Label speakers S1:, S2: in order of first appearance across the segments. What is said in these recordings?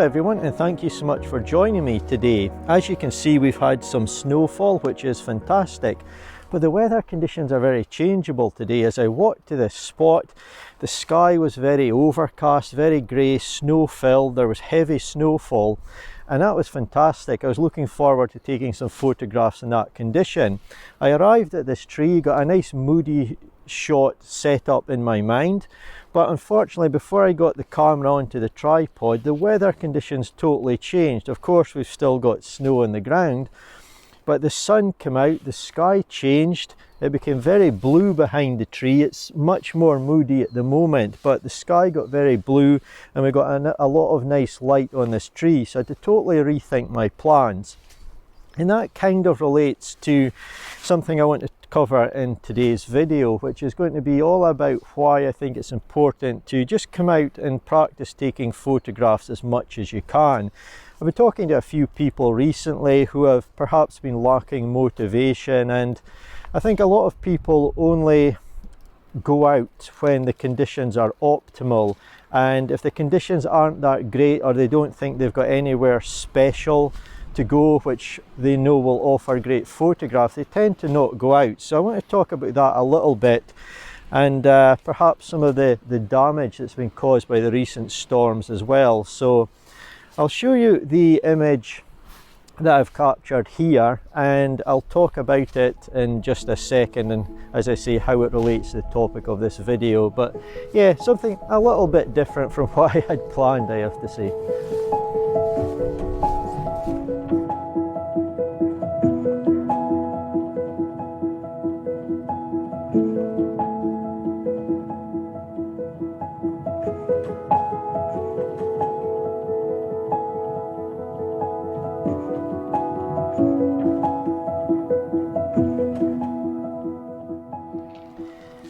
S1: everyone, and thank you so much for joining me today. As you can see, we've had some snowfall, which is fantastic, but the weather conditions are very changeable today. As I walked to this spot, the sky was very overcast, very grey, snow filled, there was heavy snowfall, and that was fantastic. I was looking forward to taking some photographs in that condition. I arrived at this tree, got a nice moody shot set up in my mind, but unfortunately before I got the camera onto the tripod, the weather conditions totally changed. Of course, we've still got snow on the ground, but the sun came out, the sky changed, it became very blue behind the tree. It's much more moody at the moment, but the sky got very blue and we got a lot of nice light on this tree, so I had to totally rethink my plans. And that kind of relates to something I want to cover in today's video, which is going to be all about why I think it's important to just come out and practice taking photographs as much as you can. I've been talking to a few people recently who have perhaps been lacking motivation, and I think a lot of people only go out when the conditions are optimal, and if the conditions aren't that great or they don't think they've got anywhere special to go which they know will offer great photographs, they tend to not go out. So I want to talk about that a little bit, and perhaps some of the damage that's been caused by the recent storms as well. So I'll show you the image that I've captured here, and I'll talk about it in just a second, and as I say, how it relates to the topic of this video. But yeah, something a little bit different from what I had planned, I have to say.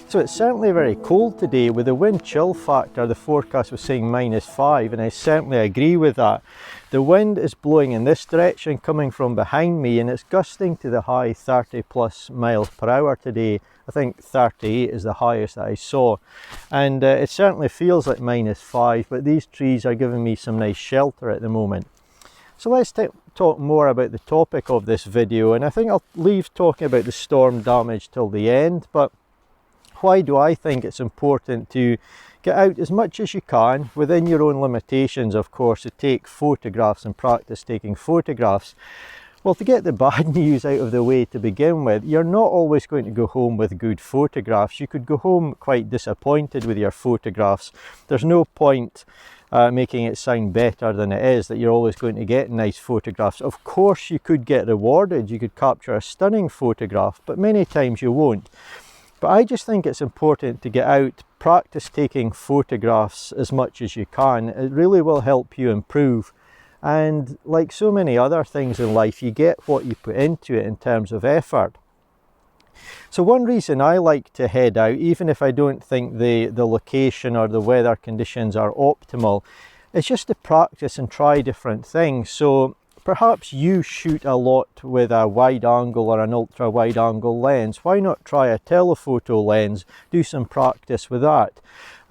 S1: So it's certainly very cold today. With the wind chill factor, the forecast was saying -5, and I certainly agree with that. The wind is blowing in this direction coming from behind me, and it's gusting to the high 30+ miles per hour today. I think 38 is the highest that I saw, and it certainly feels like -5, but these trees are giving me some nice shelter at the moment. So let's talk more about the topic of this video, and I think I'll leave talking about the storm damage till the end. But why do I think it's important to get out as much as you can, within your own limitations of course, to take photographs and practice taking photographs? Well, to get the bad news out of the way to begin with, you're not always going to go home with good photographs. You could go home quite disappointed with your photographs. There's no point making it sound better than it is, that you're always going to get nice photographs. Of course you could get rewarded, you could capture a stunning photograph, but many times you won't. But I just think it's important to get out, practice taking photographs as much as you can. It really will help you improve. And like so many other things in life, you get what you put into it in terms of effort. So one reason I like to head out, even if I don't think the location or the weather conditions are optimal, is just to practice and try different things. So perhaps you shoot a lot with a wide angle or an ultra wide angle lens. Why not try a telephoto lens? Do some practice with that.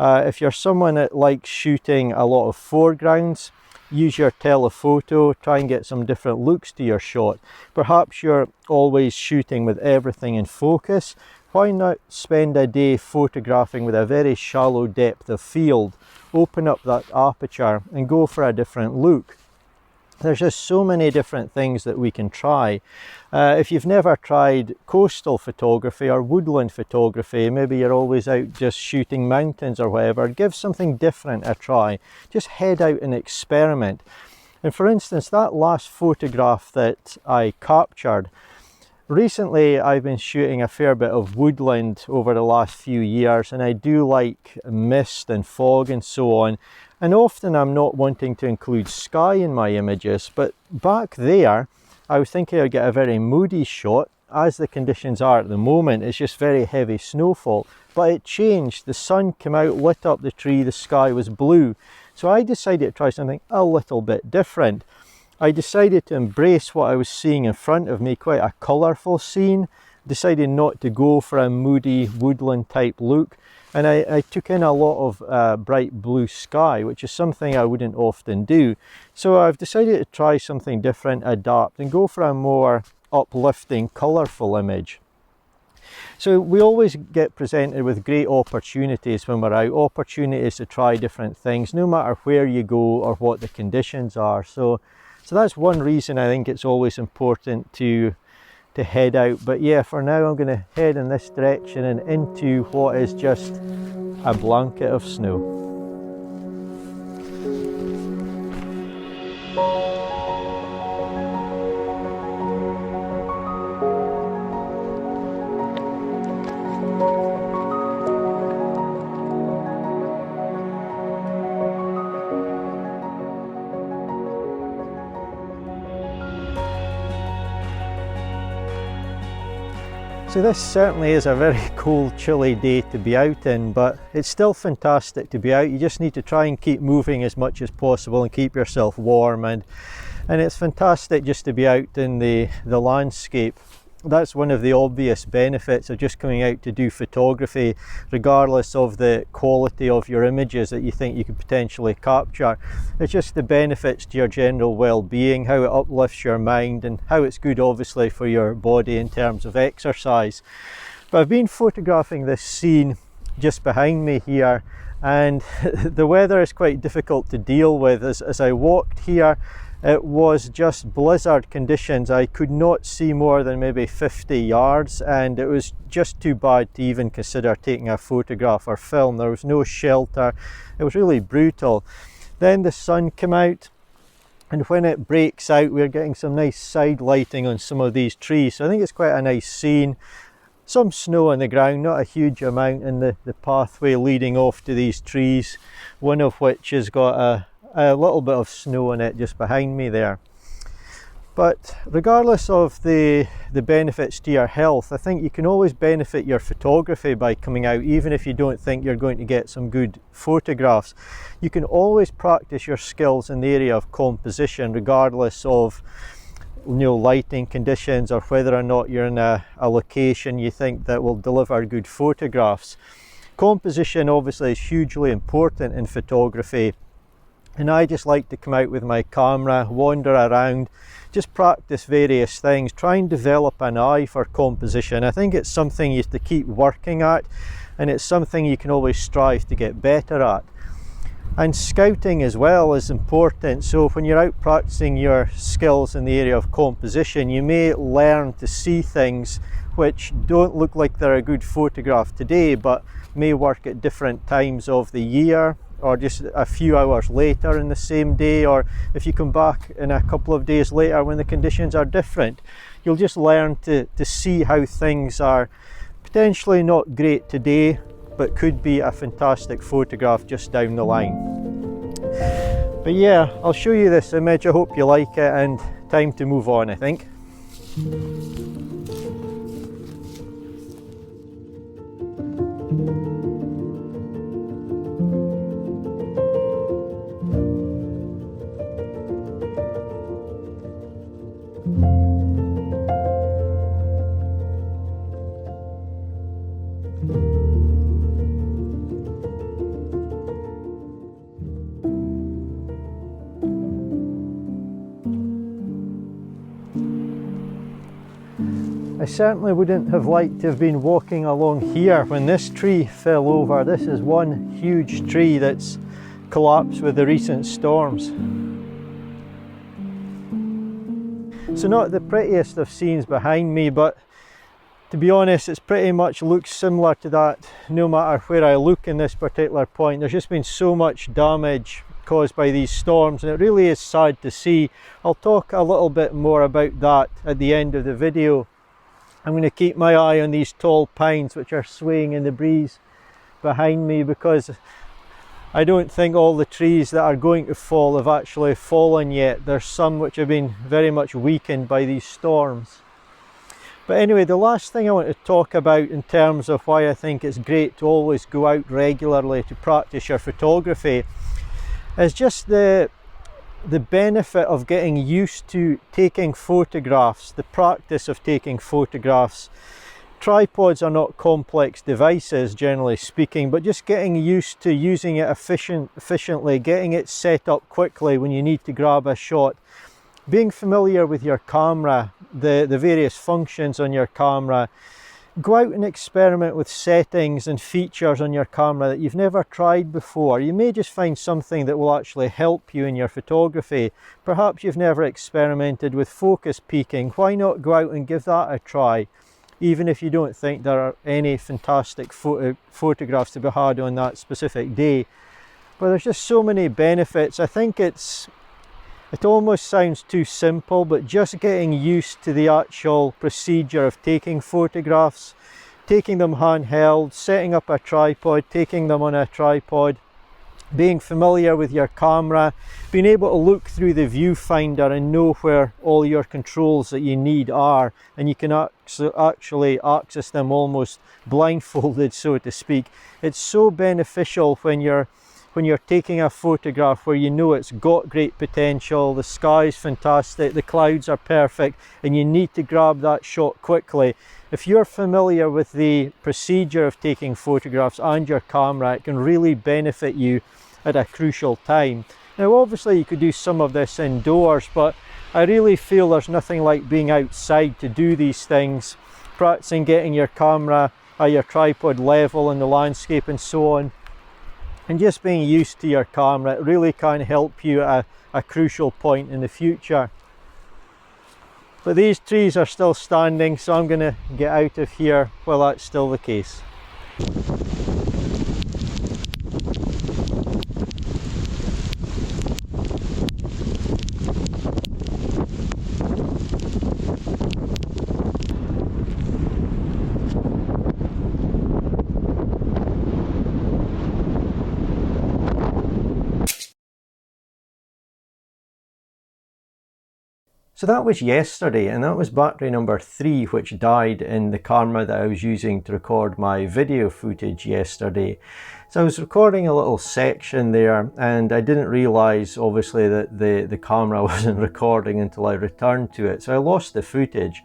S1: If you're someone that likes shooting a lot of foregrounds, use your telephoto, try and get some different looks to your shot. Perhaps you're always shooting with everything in focus. Why not spend a day photographing with a very shallow depth of field? Open up that aperture and go for a different look. There's just so many different things that we can try. If you've never tried coastal photography or woodland photography, maybe you're always out just shooting mountains or whatever, give something different a try. Just head out and experiment. And for instance, that last photograph that I captured, recently I've been shooting a fair bit of woodland over the last few years, and I do like mist and fog and so on. And often I'm not wanting to include sky in my images, but back there I was thinking I'd get a very moody shot. As the conditions are at the moment, it's just very heavy snowfall, but it changed. The sun came out, lit up the tree, the sky was blue. So I decided to try something a little bit different. I decided to embrace what I was seeing in front of me, quite a colourful scene, decided not to go for a moody woodland type look, and I took in a lot of bright blue sky, which is something I wouldn't often do. So I've decided to try something different, adapt, and go for a more uplifting, colourful image. So we always get presented with great opportunities when we're out, opportunities to try different things, no matter where you go or what the conditions are. So that's one reason I think it's always important to head out. But yeah, for now I'm going to head in this direction and into what is just a blanket of snow. So this certainly is a very cold, chilly day to be out in, but it's still fantastic to be out. You just need to try and keep moving as much as possible and keep yourself warm, and it's fantastic just to be out in the landscape. That's one of the obvious benefits of just coming out to do photography, regardless of the quality of your images that you think you could potentially capture. It's just the benefits to your general well-being, how it uplifts your mind, and how it's good obviously for your body in terms of exercise. But I've been photographing this scene just behind me here, and the weather is quite difficult to deal with. As I walked here, it was just blizzard conditions. I could not see more than maybe 50 yards, and it was just too bad to even consider taking a photograph or film. There was no shelter. It was really brutal. Then the sun came out, and when it breaks out, we're getting some nice side lighting on some of these trees. So I think it's quite a nice scene. Some snow on the ground, not a huge amount, in the pathway leading off to these trees, one of which has got a little bit of snow on it just behind me there. But regardless of the benefits to your health, I think you can always benefit your photography by coming out, even if you don't think you're going to get some good photographs. You can always practice your skills in the area of composition, regardless of lighting conditions or whether or not you're in a location you think that will deliver good photographs. Composition obviously is hugely important in photography. And I just like to come out with my camera, wander around, just practice various things, try and develop an eye for composition. I think it's something you have to keep working at, and it's something you can always strive to get better at. And scouting as well is important. So when you're out practicing your skills in the area of composition, you may learn to see things which don't look like they're a good photograph today, but may work at different times of the year, or just a few hours later in the same day, or if you come back in a couple of days later when the conditions are different. You'll just learn to see how things are potentially not great today, but could be a fantastic photograph just down the line. But yeah, I'll show you this image. I hope you like it, and time to move on, I think. I certainly wouldn't have liked to have been walking along here when this tree fell over. This is one huge tree that's collapsed with the recent storms. So not the prettiest of scenes behind me, but to be honest, it's pretty much looks similar to that no matter where I look in this particular point. There's just been so much damage caused by these storms, and it really is sad to see. I'll talk a little bit more about that at the end of the video. I'm going to keep my eye on these tall pines which are swaying in the breeze behind me, because I don't think all the trees that are going to fall have actually fallen yet. There's some which have been very much weakened by these storms. But anyway, the last thing I want to talk about in terms of why I think it's great to always go out regularly to practice your photography is just the benefit of getting used to taking photographs, the practice of taking photographs Tripods are not complex devices, generally speaking, but just getting used to using it efficiently, getting it set up quickly when you need to grab a shot, being familiar with your camera, the various functions on your camera. Go out and experiment with settings and features on your camera that you've never tried before. You may just find something that will actually help you in your photography. Perhaps you've never experimented with focus peaking. Why not go out and give that a try? Even if you don't think there are any fantastic photographs to be had on that specific day. But there's just so many benefits. I think it almost sounds too simple, but just getting used to the actual procedure of taking photographs, taking them handheld, setting up a tripod, taking them on a tripod, being familiar with your camera, being able to look through the viewfinder and know where all your controls that you need are, and you can actually access them almost blindfolded, so to speak. It's so beneficial when you're taking a photograph where you know it's got great potential, the sky's fantastic, the clouds are perfect, and you need to grab that shot quickly. If you're familiar with the procedure of taking photographs and your camera, it can really benefit you at a crucial time. Now obviously you could do some of this indoors, but I really feel there's nothing like being outside to do these things, practicing getting your camera at your tripod level in the landscape and so on. And just being used to your camera, it really can help you at a crucial point in the future. But these trees are still standing, so I'm going to get out of here while that's still the case. So that was yesterday, and that was battery number 3, which died in the camera that I was using to record my video footage yesterday. So I was recording a little section there, and I didn't realise obviously that the camera wasn't recording until I returned to it, so I lost the footage.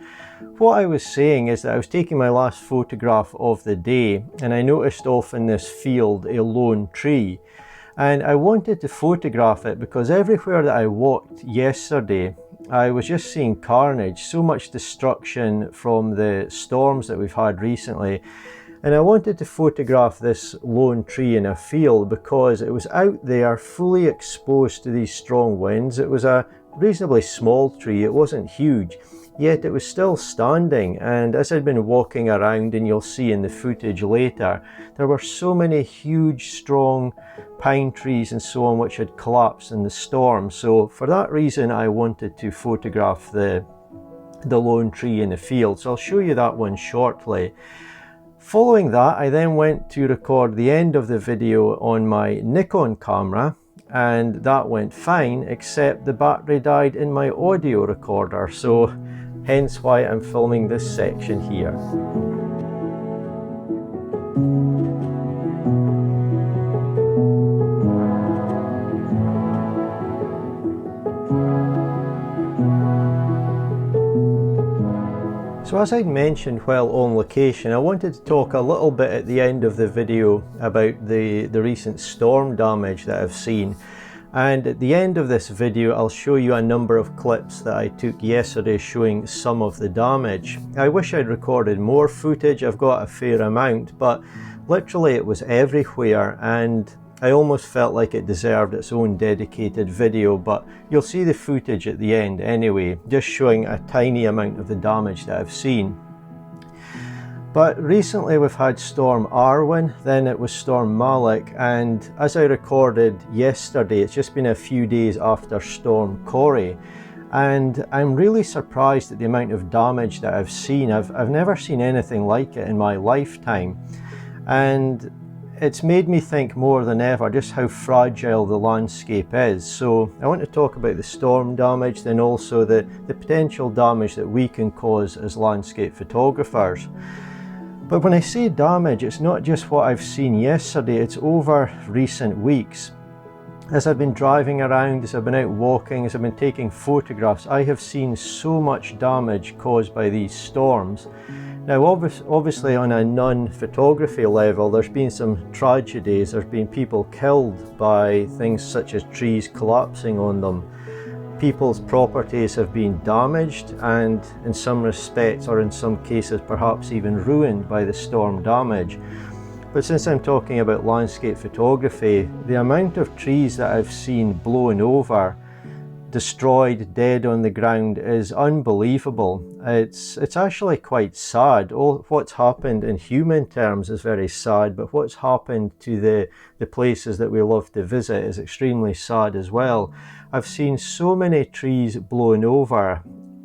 S1: What I was saying is that I was taking my last photograph of the day, and I noticed off in this field a lone tree. And I wanted to photograph it because everywhere that I walked yesterday, I was just seeing carnage, so much destruction from the storms that we've had recently. And I wanted to photograph this lone tree in a field because it was out there fully exposed to these strong winds. It was a reasonably small tree, it wasn't huge, yet it was still standing. And as I'd been walking around, and you'll see in the footage later, there were so many huge strong pine trees and so on which had collapsed in the storm. So for that reason I wanted to photograph the lone tree in the field. So I'll show you that one shortly. Following that, I then went to record the end of the video on my Nikon camera, and that went fine, except the battery died in my audio recorder, so hence why I'm filming this section here. So as I'd mentioned while on location, I wanted to talk a little bit at the end of the video about the recent storm damage that I've seen. And at the end of this video, I'll show you a number of clips that I took yesterday showing some of the damage. I wish I'd recorded more footage, I've got a fair amount, but literally it was everywhere, and I almost felt like it deserved its own dedicated video, but you'll see the footage at the end anyway, just showing a tiny amount of the damage that I've seen. But recently we've had Storm Arwen, then it was Storm Malik, and as I recorded yesterday, it's just been a few days after Storm Corrie, and I'm really surprised at the amount of damage that I've seen. I've never seen anything like it in my lifetime, and it's made me think more than ever just how fragile the landscape is. So I want to talk about the storm damage, then also the potential damage that we can cause as landscape photographers. But when I say damage, it's not just what I've seen yesterday, it's over recent weeks. As I've been driving around, as I've been out walking, as I've been taking photographs, I have seen so much damage caused by these storms. Now obviously on a non-photography level, there's been some tragedies. There's been people killed by things such as trees collapsing on them. People's properties have been damaged and in some respects, or in some cases perhaps even ruined by the storm damage. But since I'm talking about landscape photography, the amount of trees that I've seen blown over, destroyed, dead on the ground is unbelievable. It's actually quite sad. What's happened in human terms is very sad, but what's happened to the places that we love to visit is extremely sad as well. I've seen so many trees blown over.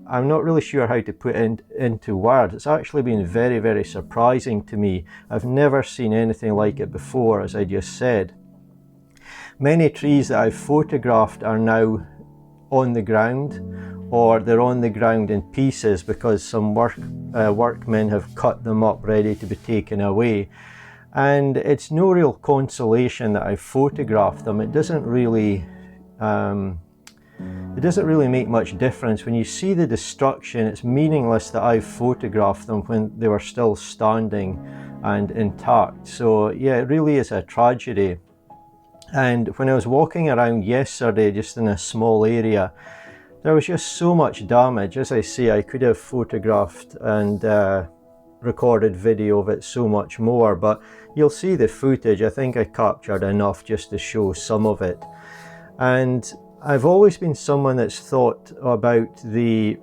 S1: I'm not really sure how to put it into words. It's actually been very, very surprising to me. I've never seen anything like it before, as I just said. Many trees that I've photographed are now on the ground, or they're on the ground in pieces because some workmen have cut them up ready to be taken away. And it's no real consolation that I've photographed them. It doesn't really make much difference. When you see the destruction, it's meaningless that I've photographed them when they were still standing and intact. So yeah, it really is a tragedy. And when I was walking around yesterday, just in a small area, there was just so much damage. As I say, I could have photographed and recorded video of it so much more, but you'll see the footage. I think I captured enough just to show some of it. And I've always been someone that's thought about the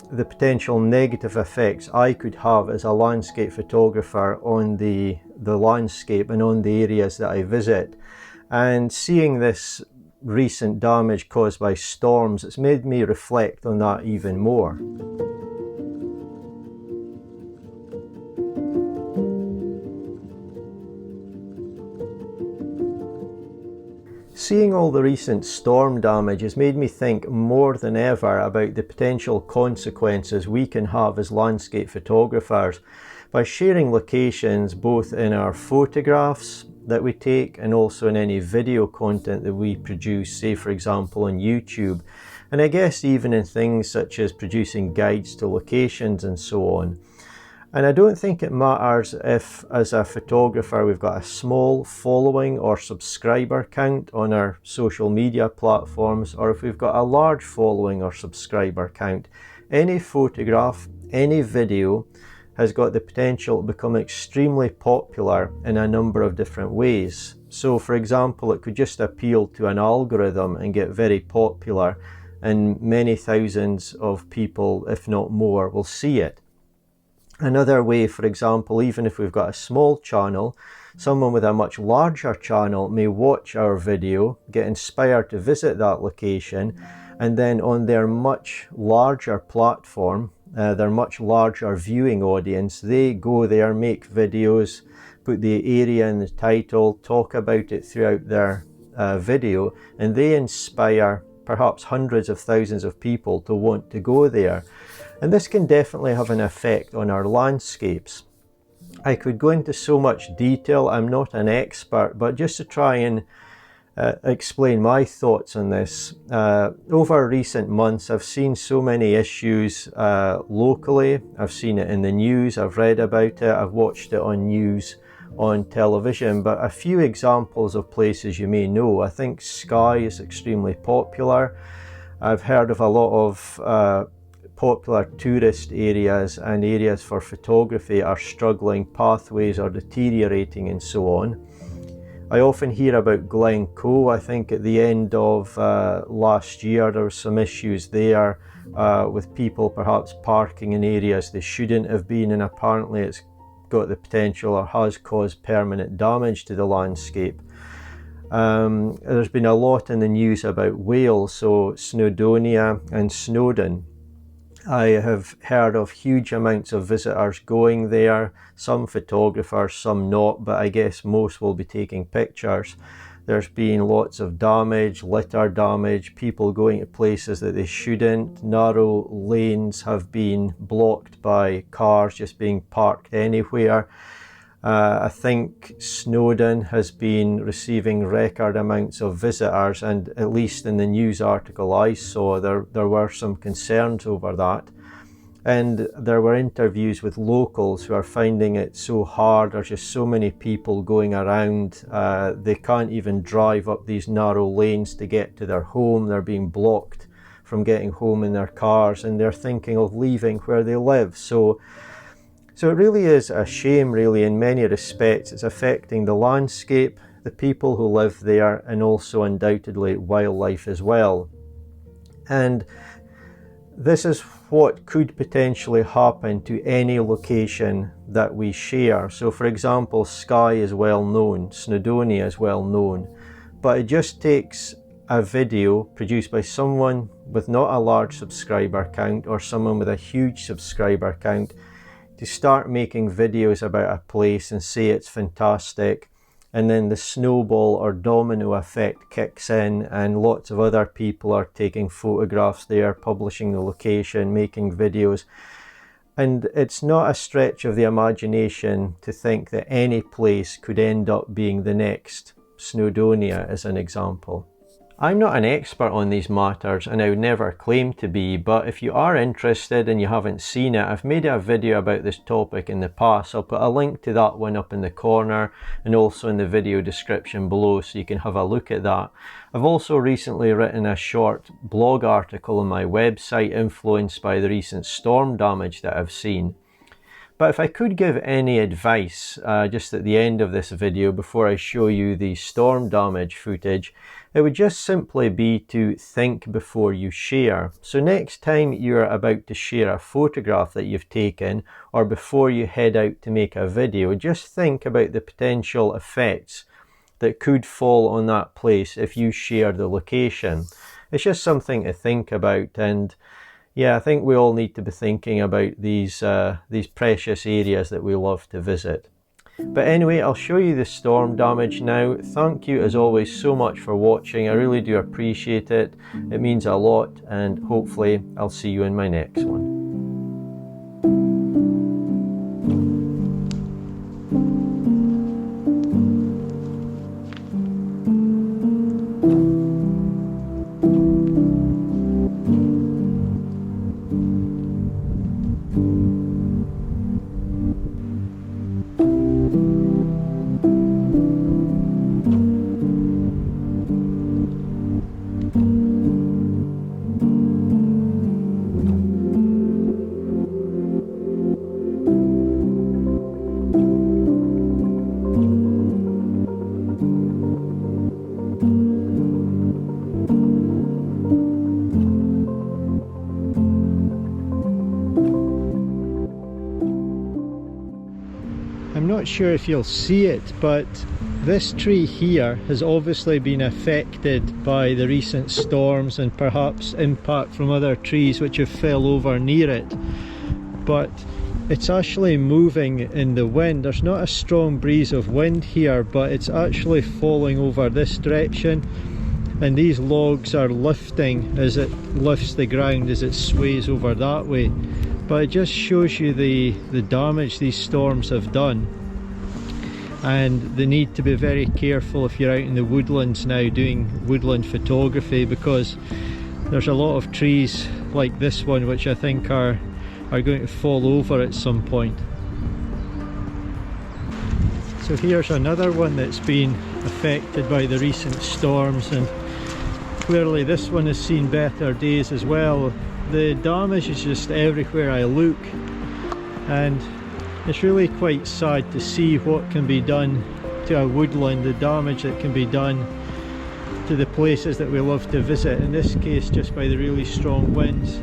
S1: potential negative effects I could have as a landscape photographer on the landscape and on the areas that I visit. And seeing this recent damage caused by storms, it's made me reflect on that even more. Seeing all the recent storm damage has made me think more than ever about the potential consequences we can have as landscape photographers by sharing locations both in our photographs that we take and also in any video content that we produce, say for example on YouTube, and I guess even in things such as producing guides to locations and so on. And I don't think it matters if, as a photographer, we've got a small following or subscriber count on our social media platforms, or if we've got a large following or subscriber count. Any photograph, any video has got the potential to become extremely popular in a number of different ways. So for example, it could just appeal to an algorithm and get very popular, and many thousands of people, if not more, will see it. Another way, for example, even if we've got a small channel, someone with a much larger channel may watch our video, get inspired to visit that location, and then on their much larger platform, their much larger viewing audience, they go there, make videos, put the area in the title, talk about it throughout their video, and they inspire perhaps hundreds of thousands of people to want to go there. And this can definitely have an effect on our landscapes. I could go into so much detail. I'm not an expert, but just to try and explain my thoughts on this. Over recent months, I've seen so many issues locally. I've seen it in the news, I've read about it, I've watched it on news on television, but a few examples of places you may know. I think Skye is extremely popular. I've heard of a lot of popular tourist areas and areas for photography are struggling, pathways are deteriorating and so on. I often hear about Glencoe. I think at the end of last year there were some issues there with people perhaps parking in areas they shouldn't have been, and apparently it's got the potential or has caused permanent damage to the landscape. There's been a lot in the news about Wales, so Snowdonia and Snowdon. I have heard of huge amounts of visitors going there, some photographers, some not, but I guess most will be taking pictures. There's been lots of damage, litter damage, people going to places that they shouldn't. Narrow lanes have been blocked by cars just being parked anywhere. I think Snowdon has been receiving record amounts of visitors, and at least in the news article I saw, there were some concerns over that. And there were interviews with locals who are finding it so hard. There's just so many people going around. They can't even drive up these narrow lanes to get to their home. They're being blocked from getting home in their cars, and they're thinking of leaving where they live. So it really is a shame, really, in many respects. It's affecting the landscape, the people who live there, and also undoubtedly wildlife as well. And this is what could potentially happen to any location that we share. So for example, Skye is well known, Snowdonia is well known, but it just takes a video produced by someone with not a large subscriber count or someone with a huge subscriber count to start making videos about a place and say it's fantastic, and then the snowball or domino effect kicks in and lots of other people are taking photographs there, publishing the location, making videos. And it's not a stretch of the imagination to think that any place could end up being the next Snowdonia, as an example. I'm not an expert on these matters, and I would never claim to be, but if you are interested and you haven't seen it, I've made a video about this topic in the past. I'll put a link to that one up in the corner and also in the video description below, so you can have a look at that. I've also recently written a short blog article on my website influenced by the recent storm damage that I've seen. But if I could give any advice just at the end of this video before I show you the storm damage footage, it would just simply be to think before you share. So next time you're about to share a photograph that you've taken, or before you head out to make a video, just think about the potential effects that could fall on that place if you share the location. It's just something to think about, and yeah, I think we all need to be thinking about these precious areas that we love to visit. But anyway, I'll show you the storm damage now. Thank you as always so much for watching. I really do appreciate it. It means a lot, and hopefully I'll see you in my next one. I'm not sure if you'll see it, but this tree here has obviously been affected by the recent storms and perhaps impact from other trees which have fell over near it. But it's actually moving in the wind. There's not a strong breeze of wind here, but it's actually falling over this direction, and these logs are lifting as it lifts the ground as it sways over that way. But it just shows you the damage these storms have done, and the need to be very careful if you're out in the woodlands now doing woodland photography, because there's a lot of trees like this one which I think are going to fall over at some point. So here's another one that's been affected by the recent storms, and clearly this one has seen better days as well. The damage is just everywhere I look, and it's really quite sad to see what can be done to a woodland, the damage that can be done to the places that we love to visit, in this case just by the really strong winds.